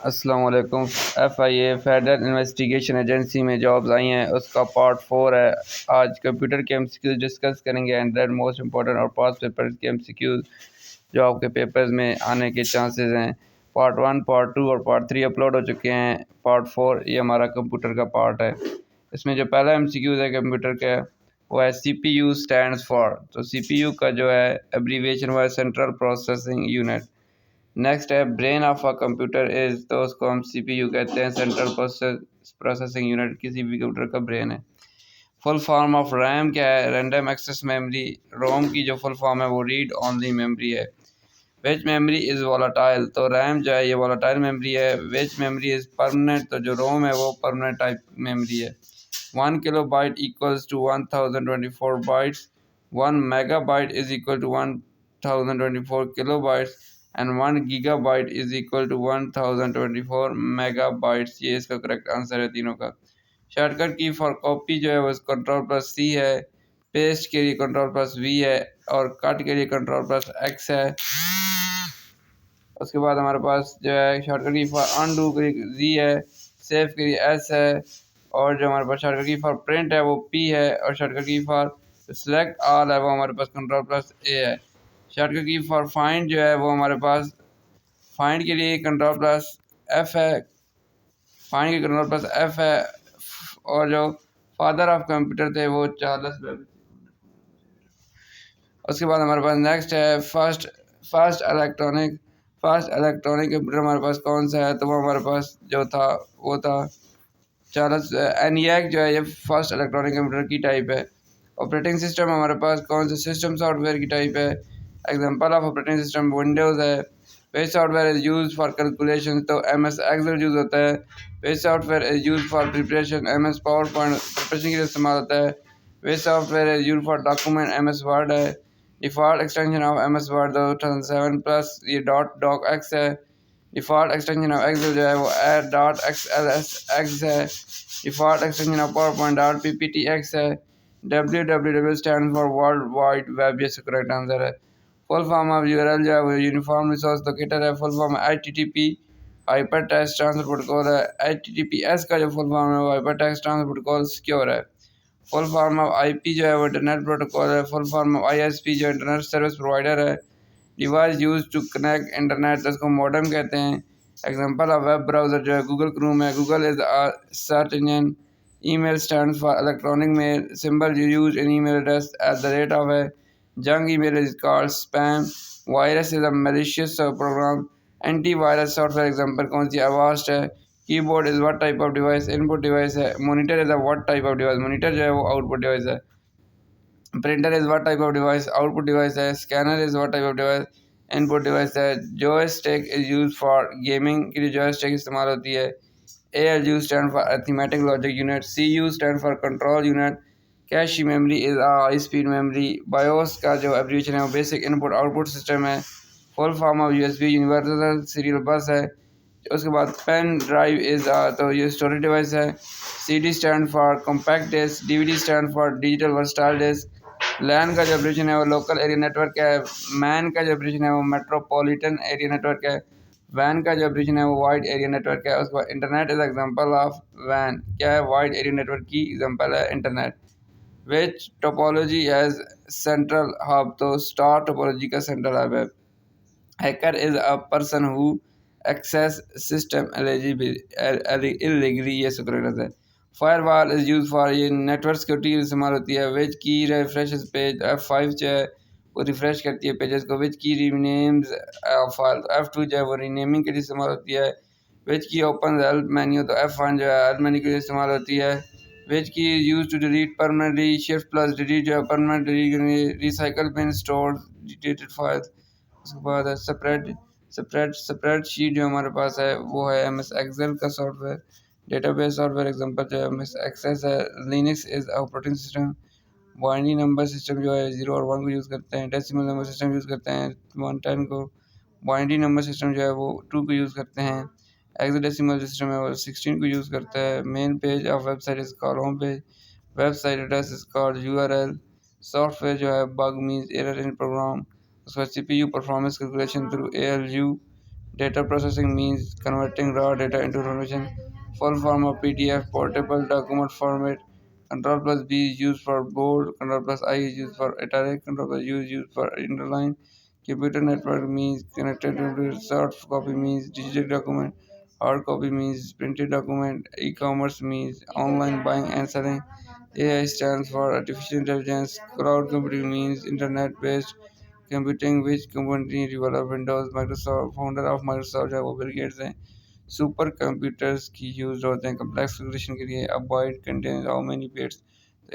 अस्सलाम वालेकुम। FIA federal investigation agency में जॉब्स आई हैं, उसका पार्ट 4 है। आज कंप्यूटर के MCQs डिस्कस करेंगे एंड दैट मोस्ट इंपॉर्टेंट और पास पेपर के MCQs जो आपके पेपर्स में आने के चांसेस हैं। पार्ट 1, पार्ट 2 और पार्ट 3 अपलोड हो चुके हैं। पार्ट 4 ये हमारा कंप्यूटर का पार्ट है। इसमें जो पहला MCQs है कंप्यूटर का वो है CPU स्टैंड्स फॉर। तो CPU का जो है एब्रीविएशन वो है सेंट्रल प्रोसेसिंग यूनिट। नेक्स्ट है brain of a computer is, तो उसको हम CPU कहते हैं, सेंट्रल प्रोसेसिंग यूनिट किसी भी कंप्यूटर का ब्रेन है। फुल फॉर्म ऑफ रैम क्या है? Random access memory. रोम की जो फुल फॉर्म है वो रीड ओनली मेमोरी है। विच मेमोरी इज़ वोलाटाइल, तो रैम जो है ये वोलाटाइल मेमोरी है। विच मेमोरी इज़ परमानेंट, तो जो रोम है वो परमानेंट टाइप मेमोरी है। 1 kilobyte equals to 1024 bytes. 1 megabyte is equal to 1024 kilobytes and 1 gigabyte is equal to 1024 megabytes. ये इसका करेक्ट आंसर है तीनों का। शॉर्टकट की फॉर कॉपी जो है वो कंट्रोल+C है। पेस्ट के लिए कंट्रोल+V है और कट के लिए कंट्रोल+X है। उसके बाद हमारे पास जो है शॉर्टकट की फॉर अनडू के लिए Z है। सेव के लिए S है और जो हमारे पास शॉर्टकट की फॉर प्रिंट है वो P है और शॉर्टकट की फॉर सेलेक्ट ऑल है वो हमारे पास कंट्रोल+A है। शॉर्टकट की फॉर फाइंड जो है वो हमारे पास फाइंड के लिए कंट्रोल+F है। फाइंड के कंट्रोल+F है और जो फादर ऑफ कंप्यूटर थे वो चार्ल्स बेबेज। उसके बाद हमारे पास नेक्स्ट है फर्स्ट इलेक्ट्रॉनिक कंप्यूटर हमारे पास कौन सा है? तो वो हमारे पास जो था वो था चार्ल्स ENIAC जो है ये फर्स्ट इलेक्ट्रॉनिक कंप्यूटर की टाइप है। ऑपरेटिंग सिस्टम हमारे पास कौन सा सिस्टम सॉफ्टवेयर की टाइप है? Example of operating system Windows है। Which software is use for calculation, तो MS एक्सेल यूज़ होता है। Which software is use for preparation, MS PowerPoint preparation के लिए इस्तेमाल होता है। Which software is use for document, MS Word है। Default extension of MS Word 2007 plus ये .docx है। डिफ़ॉल्ट एक्सटेंशन ऑफ एक्सेल जो है वो .xlsx है। Default extension of power point .pptx है। www stand for world wide web, ये correct answer है। फुल फॉर्म ऑफ URL जो है वो यूनिफॉर्म रिसोर्स लोकेटर है। Full form HTTP hyper text transfer protocol है। HTTPS का जो फुल फॉर्म है वो hyper text transfer protocol secure है। फुल फॉर्म ऑफ IP जो है वो इंटरनेट प्रोटोकॉल है। फुल फॉर्म ऑफ ISP जो इंटरनेट सर्विस प्रोवाइडर है। Device use to connect internet, तो इसको मॉडेम कहते हैं। एग्जांपल ऑफ वेब ब्राउज़र जो है गूगल क्रोम है। Google is a search engine. Email stands for electronic mail. Symbol use in email address @ of है। Junk email is called spam. Virus is a malicious program. Antivirus software example कौन सी? Avast है। Keyboard is what type of device? Input device है। Monitor is a what type of device? Monitor जो है वो output device है। Printer is what type of device? Output device है। Scanner is what type of device? Input device है। Joystick is use for gaming के लिए joystick इस्तेमाल होती है। ALU stand for arithmetic logic unit. CU stand for control unit. Cache memory is high speed memory. BIOS का जो abbreviation है वो बेसिक इनपुट आउटपुट सिस्टम है। Full form of USB universal serial bus है। उसके बाद पेन ड्राइव इज तो ये स्टोरेज डिवाइस है। CD stand for compact disc. DVD stand for digital versatile disc. LAN का जो एब्रिविएशन है वो लोकल एरिया नेटवर्क है। MAN का जो एब्रिविएशन है वो मेट्रोपॉलिटन एरिया नेटवर्क है। WAN का जो एब्रिविएशन है वो वाइड एरिया नेटवर्क है। उसके बाद internet is example of WAN, क्या है? वाइड एरिया नेटवर्क की एग्जांपल है internet. Which topology has central hub, तो स्टार टोपोलॉजी का सेंट्रल हब है। Hacker is a person who access system illegally, ये सुकरेट है। फायरवॉल इज यूज फॉर ये नेटवर्क सिक्योरिटी की इस्तेमाल होती है। विच की रिफ्रेश पेज? F5 जो है वो रिफ्रेश करती है पेजेस को। विच की रीनेम्स फाइल? F2 जो है वो रीनेमिंग के लिए इस्तेमाल होती है। विच की ओपन हेल्प मेन्यू? तो F1 जो है हेल्प मेन्यू के लिए इस्तेमाल होती है। विच की use to delete permanently? Shift+delete जो है permanent delete. Recycle pin store deleted files. उसके बाद है स्प्रेडशीट जो हमारे पास है वो है MS एक्सेल का सॉफ्टवेयर। डेटाबेस सॉफ्टवेयर एग्जांपल जो है MS एक्सेस है। Linux is operating system. Binary number system जो है 0 और 1 को यूज़ करते हैं। डेसिमल नंबर सिस्टम यूज़ करते हैं 110 को। बाइनरी नंबर सिस्टम जो है वो 2 को यूज़ करते हैं। हेक्साडेसिमल सिस्टम है वो 16 को यूज़ करता है। Main page of website is called home page. Website address is called URL। Software जो है bug means error in program. उसके बाद CPU performance calculation through ALU। Data processing means converting raw data into information. Full form of PDF, portable document format. Control plus B is used for bold. Control plus I is used for italic. Control plus U is used for underline. Computer network means connected to soft copy means digital document. Hard copy means printed document. E-commerce means online buying and selling. AI stands for artificial intelligence. Cloud computing means internet-based computing, which company developed Windows. Microsoft founder of Microsoft है वो Bill Gates हैं. Super computers की use होते हैं complex calculation के लिए. A byte contain how many bits.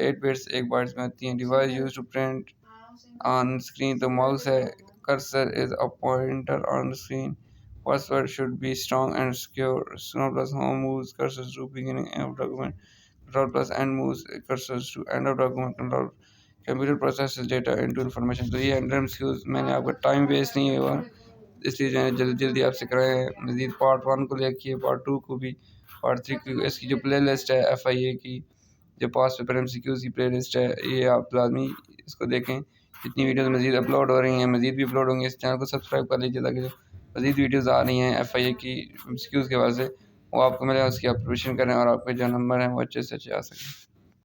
8 bits एक bytes में होती हैं. Device use to print on screen तो माउस है. Cursor is a pointer on screen. Password should be strong and secure. Control plus home moves cursors to beginning of document. Control plus end moves cursors to end of document. Control computer process data into information. तो ये 100 MCQs मैंने आपका time waste नहीं हुआ इसलिए जो है जल्दी जल्दी आपसे कराए हैं. मज़ीद पार्ट 1 को देखिए, पार्ट 2 को भी, पार्ट 3 की. इसकी जो प्ले लिस्ट है FIA की, जो पास पेपर MCQs की प्ले लिस्ट है, ये आप लाजमी इसको देखें. जितनी वीडियोस मज़ीद अपलोड हो रही हैं, मज़ीद भी अपलोड होंगे. इस चैनल को सब्सक्राइब कर लीजिए ताकि जो मज़ीद वीडियोस आ रही हैं FIA की MCQs के वास्ते वो आपको मिले, उसकी आप प्रिपरेशन करें और आपके जो नंबर हैं वो अच्छे से अच्छे आ सकें.